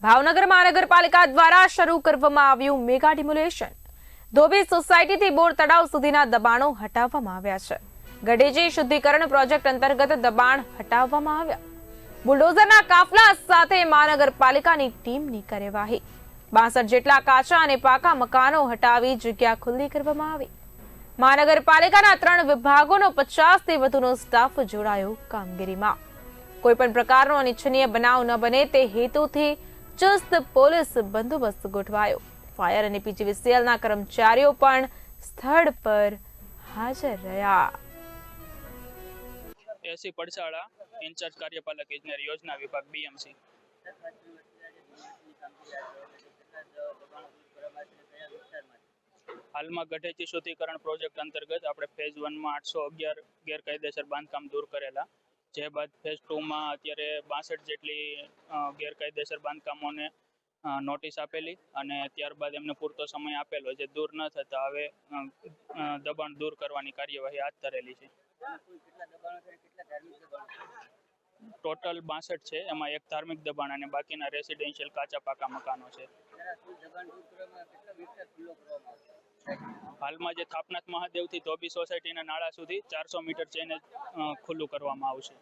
ભાવનગર મહાનગરપાલિકા દ્વારા શરૂ કરવામાં આવ્યું મેગા ડિમોલેશન। ધોબી સોસાયટીથી બોર તળાવ સુધીના દબાણો હટાવવામાં આવ્યા છે। ગઢેજી શુદ્ધિકરણ પ્રોજેક્ટ અંતર્ગત દબાણ હટાવવામાં આવ્યા। બુલડોઝરના કાફલા સાથે મહાનગરપાલિકાની ટીમની કાર્યવાહી। 62 જેટલા કાચા અને પાકા મકાનો હટાવી જગ્યા ખુલ્લી કરવામાં આવી। મહાનગરપાલિકાના 3 વિભાગોનો 50 થી વધુનો સ્ટાફ જોડાયો કામગીરીમાં। કોઈપણ પ્રકારનો અનિચ્છનીય બનાવ ન બને તે હેતુથી ચુસ્ત પોલીસ બંદોબસ્ત ગોઠવાયો। ફાયર અને પીજીવીસીએલના કર્મચારીઓ પણ સ્થળ પર હાજર રહ્યા। એસી પડસાળા, ઇન્ચાર્જ કાર્યપાલક ઇજનેર, યોજના વિભાગ, બીએમસી। હાલમાં ગઢેચી શુદ્ધિકરણ પ્રોજેક્ટ અંતર્ગત આપણે ફેઝ 1 માં 811 ગેરકાયદેસર બાંધકામ દૂર કરેલા, જે બાદ ફેઝ 2 માં અત્યારે 62 જેટલી ગેરકાયદેસર બાંધકામોને નોટિસ આપેલી અને ત્યારબાદ એમને પૂરતો સમય આપેલો, જે દૂર ન થતા હવે દબાણ દૂર કરવાની કાર્યવાહી હાથ ધરેલી છે। ટોટલ 62 છે, એમાં એક ધાર્મિક દબાણ અને બાકીના રેસિડેન્શિયલ કાચા પાકા મકાનો છે। હાલમાં જે થાપનાથ મહાદેવથી ધોબી સોસાયટીના નાળા સુધી 400 મીટર ચેઇન ખુલ્લું કરવામાં આવશે।